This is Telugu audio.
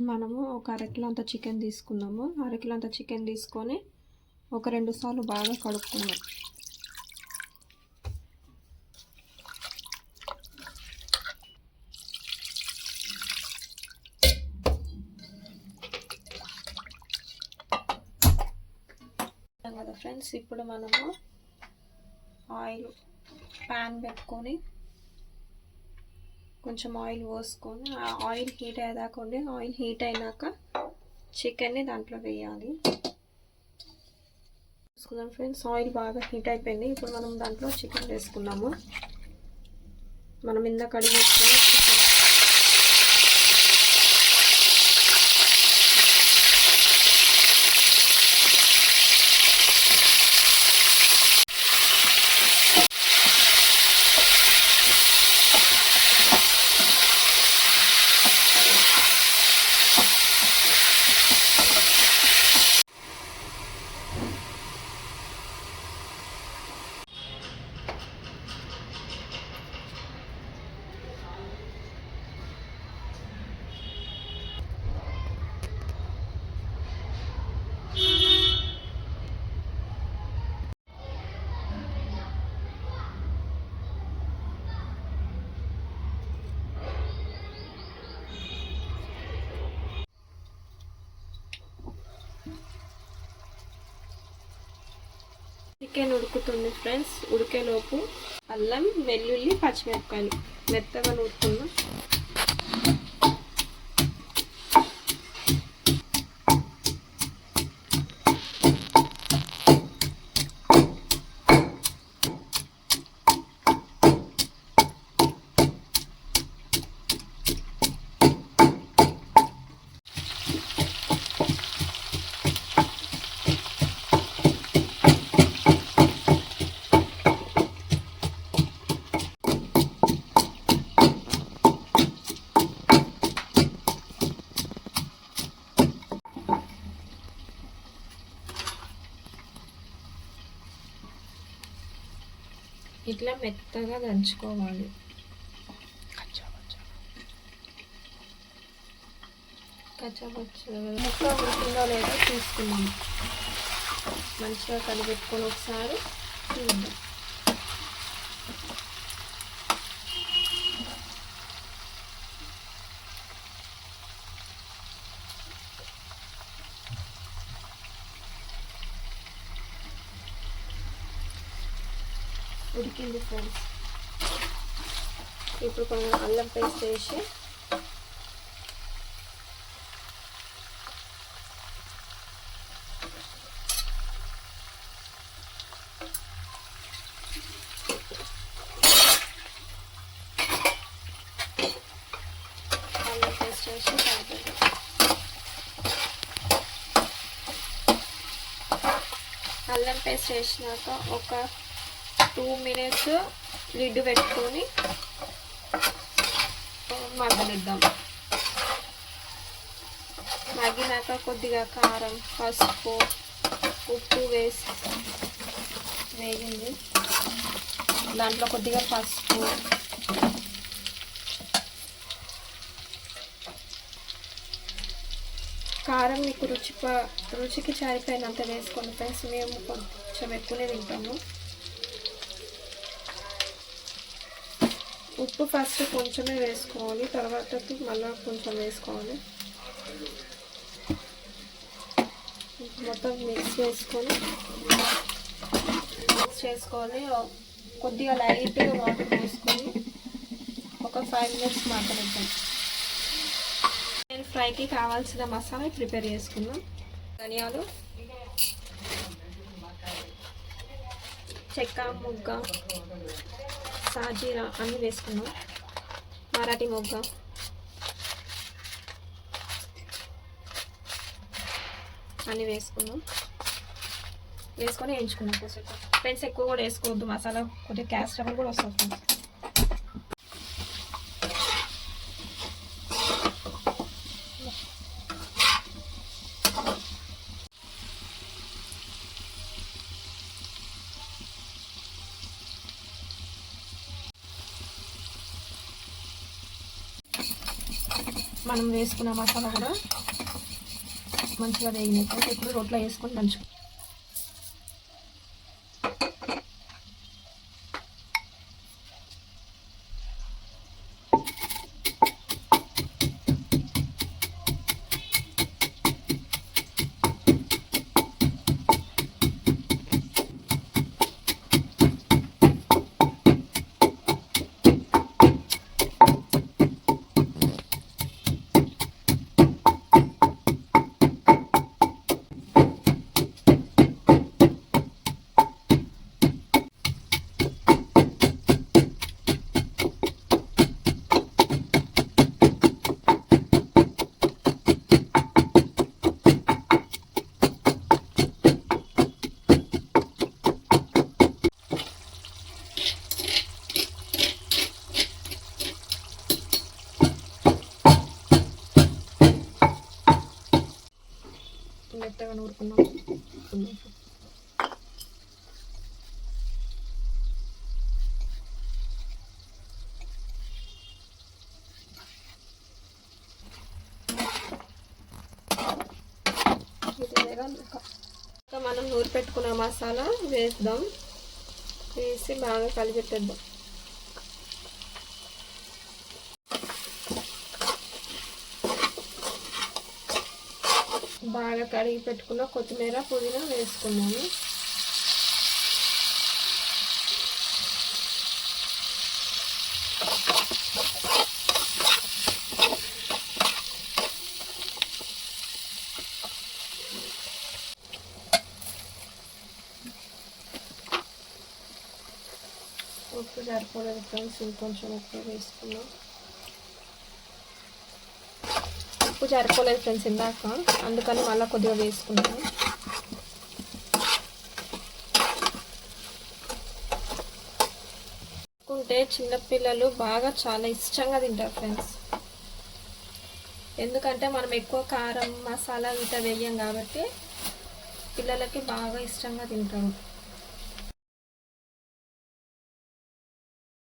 మనము ఒక అరకిలో అంత చికెన్ తీసుకున్నాము. అరకిలో అంత చికెన్ తీసుకొని ఒక 2 సార్లు బాగా కడుక్కున్నాం. కదా ఫ్రెండ్స్, ఇప్పుడు మనము ప్యాన్ పెట్టుకొని కొంచెం ఆయిల్ పోసుకొని ఆ ఆయిల్ హీట్ అయ్యేదాకా ఉండి, ఆయిల్ హీట్ అయినాక చికెన్ని దాంట్లో వేయాలి. చూసుకుందాం ఫ్రెండ్స్, ఆయిల్ బాగా హీట్ అయిపోయింది. ఇప్పుడు మనం దాంట్లో చికెన్ వేసుకున్నాము. మనం ఇందాక కడిగి పెట్టుకుని చికెన్ ఉడుకుతుంది ఫ్రెండ్స్. ఉడికేలోపు అల్లం, వెల్లుల్లి, పచ్చిమిరపకాయలు మెత్తగా నూరుకున్నాం. ఇట్లా మెత్తగా దంచుకోవాలి. మెత్తగా ఉడికిందో లేదో చూసుకున్నాం. మంచిగా కలిపెట్టుకొని ఒకసారి చూద్దాం. ఉడికింది ఫ్రెండ్స్. ఇప్పుడు కొంచెం అల్లం పేస్ట్ వేసి అల్లం పేస్ట్ వేసినాక ఒక 2 minutes లిడ్ పెట్టుకొని మగ్గనిద్దాం. మగ్గినాక కొద్దిగా కారం, పసుపు, ఉప్పు వేసి వేగింది. దాంట్లో కొద్దిగా పసుపు, కారం మీకు రుచికి సరిపోయినంత వేసుకోండి ఫ్రెండ్స్. మేము కొంచెం ఎక్కువనే తింటాము. ఉప్పు ఫస్ట్ కొంచెమే వేసుకోవాలి, తర్వాత మళ్ళీ కొంచెం వేసుకోవాలి. మొత్తం మిక్స్ చేసుకొని కొద్దిగా లైట్గా వాటర్ పోసుకొని ఒక 5 minutes మగ్గనిద్దాం. ఫ్రైకి కావాల్సిన మసాలా ప్రిపేర్ చేసుకుందాం. ధనియాలు, చెక్క, మొగ్గ, సాజీరా అన్నీ వేసుకున్నాం. మరాఠీ మొగ్గ, అన్నీ వేసుకొని వేయించుకున్నాం. ఫ్రెండ్స్ ఎక్కువ కూడా వేసుకోవద్దు, మసాలా కొద్దిగా క్యాస్ట్ ట్రబుల్ కూడా వస్తుంది. మనం వేసుకున్న మసాలా కూడా మంచిగా వేగినాయి ఫ్రెండ్స్. ఇప్పుడు రోట్లో వేసుకొని దంచుకో. మెత్తగా నూరుకున్నాం. మనం నూరు పెట్టుకున్న మసాలా వేద్దాం. వేసి బాగా కలిపెట్టేద్దాం. బాగా కడిగి పెట్టుకున్న కొత్తిమీర పుదీనా వేసుకున్నాము. ఉప్పు సరిపోలేదు ఫ్రెండ్స్, ఇంకొంచెం ఉప్పు వేసుకున్నాం. ఉప్పు సరిపోలేదు ఫ్రెండ్స్ ఇందాక, అందుకని మళ్ళీ కొద్దిగా వేసుకున్నాం. అనుకుంటే చిన్నపిల్లలు బాగా చాలా ఇష్టంగా తింటారు ఫ్రెండ్స్. ఎందుకంటే మనం ఎక్కువ కారం మసాలా ఇట్లా వేయం కాబట్టి పిల్లలకి బాగా ఇష్టంగా తింటారు.